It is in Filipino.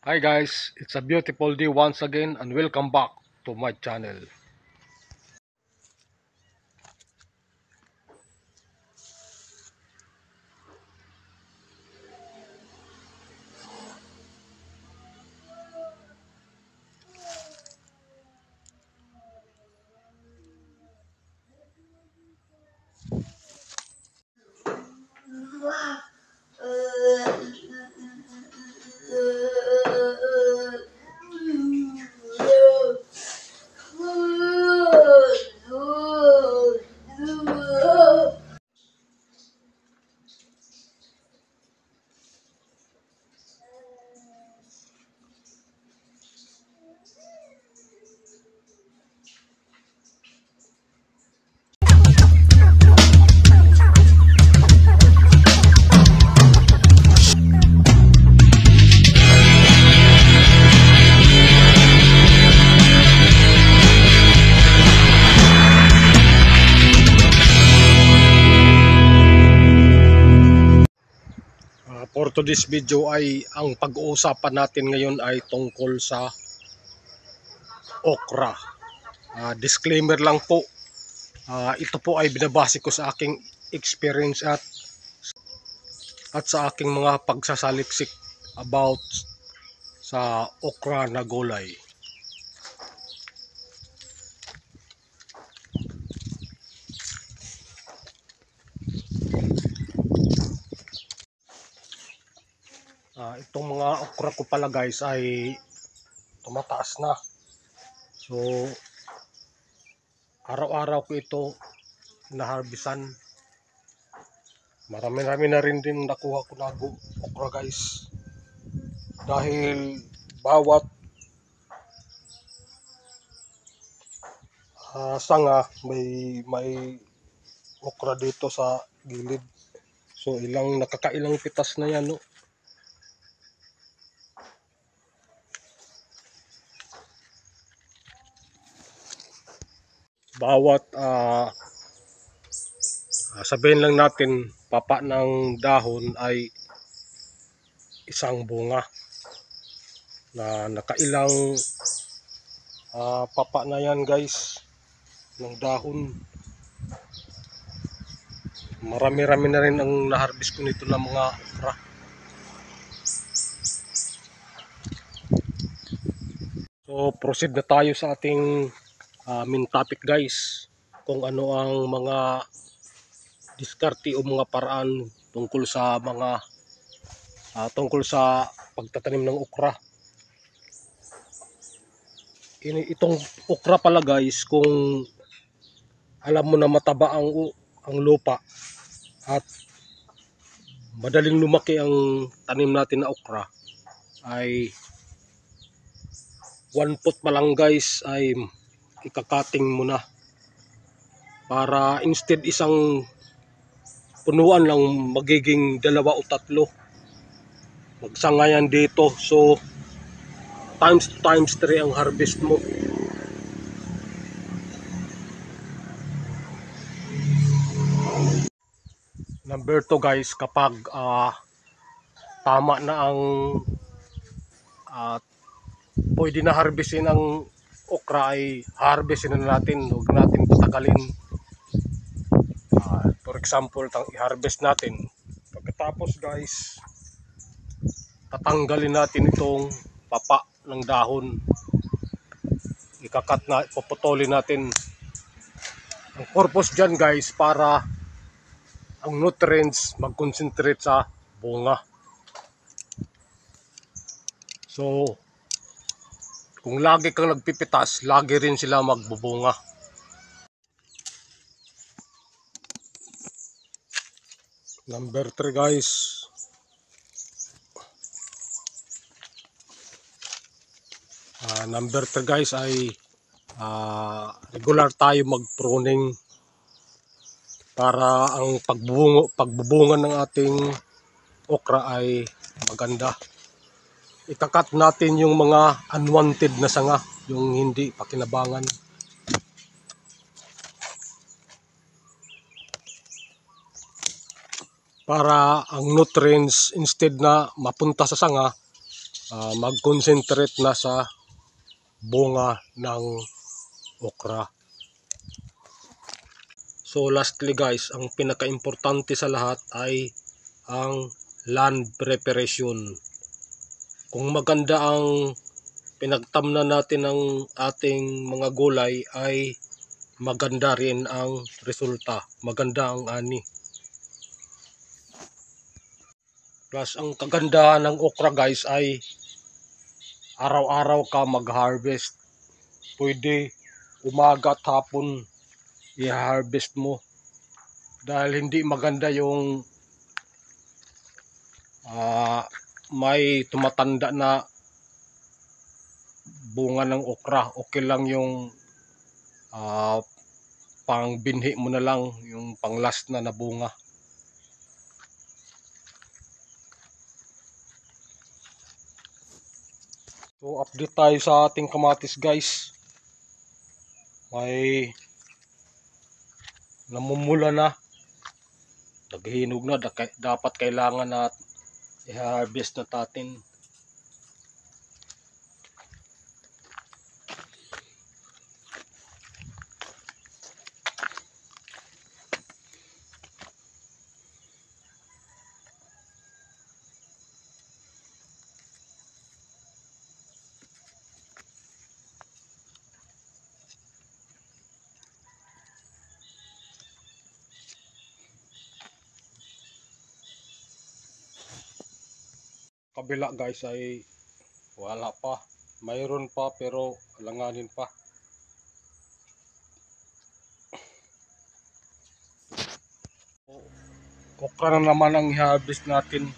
Hi guys, it's a beautiful day once again and welcome back to my channel. For today's video ay ang pag-uusapan natin ngayon ay tungkol sa okra. Disclaimer lang po, ito po ay binabase ko sa aking experience at sa aking mga pagsasaliksik about sa okra na gulay. Itong mga okra ko pala guys ay tumataas na. So araw-araw ko ito naharbisan. Marami-rami na rin din nakuha ko na okra guys. Dahil bawat sanga may okra dito sa gilid. So nakakailang pitas na yan, no? Bawat sabihin lang natin papa ng dahon ay isang bunga na nakailang papa na yan guys ng dahon. Marami-rami na rin ang naharbis ko nito ng mga okra. So proceed na tayo sa ating main topic guys, kung ano ang mga diskarte o mga paraan tungkol sa pagtatanim ng okra. Itong okra pala guys, kung alam mo na mataba ang lupa at madaling lumaki ang tanim natin na okra, ay 1 foot pa lang guys ay ikakating mo na, para instead isang punuan lang magiging 2 o 3 magsangayan dito. So times 3 ang harvest mo. Number 2 guys, kapag tama na ang pwede na harvestin ang okra, ay harvestin na natin. Huwag natin patagalin. For example, i-harvest natin. Pagkatapos guys, tatanggalin natin itong papa ng dahon. Puputulin natin. Ang purpose dyan guys, para ang nutrients mag-concentrate sa bunga. So kung lagi kang nagpipitas, lagi rin sila magbubunga. Number 3 guys, ay regular tayo mag-pruning para ang pagbubunga ng ating okra ay maganda. Ikakat natin yung mga unwanted na sanga, yung hindi pakinabangan. Para ang nutrients instead na mapunta sa sanga, mag-concentrate na sa bunga ng okra. So lastly guys, ang pinaka-importante sa lahat ay ang land preparation. Kung maganda ang pinagtamnan natin ng ating mga gulay ay maganda rin ang resulta, maganda ang ani. Plus ang kagandahan ng okra guys ay araw-araw ka mag-harvest. Pwede umaga at hapon i-harvest mo. Dahil hindi maganda yung may tumatanda na bunga ng okra. Okay lang yung pang binhi mo na lang, yung pang last na bunga. So update tayo sa ating kamatis guys. May namumula na, naghihinog na, dapat kailangan na i-harvest na natin. Kabila guys ay wala pa, mayroon pa pero alanganin pa. Okra na naman ang i-harvest natin.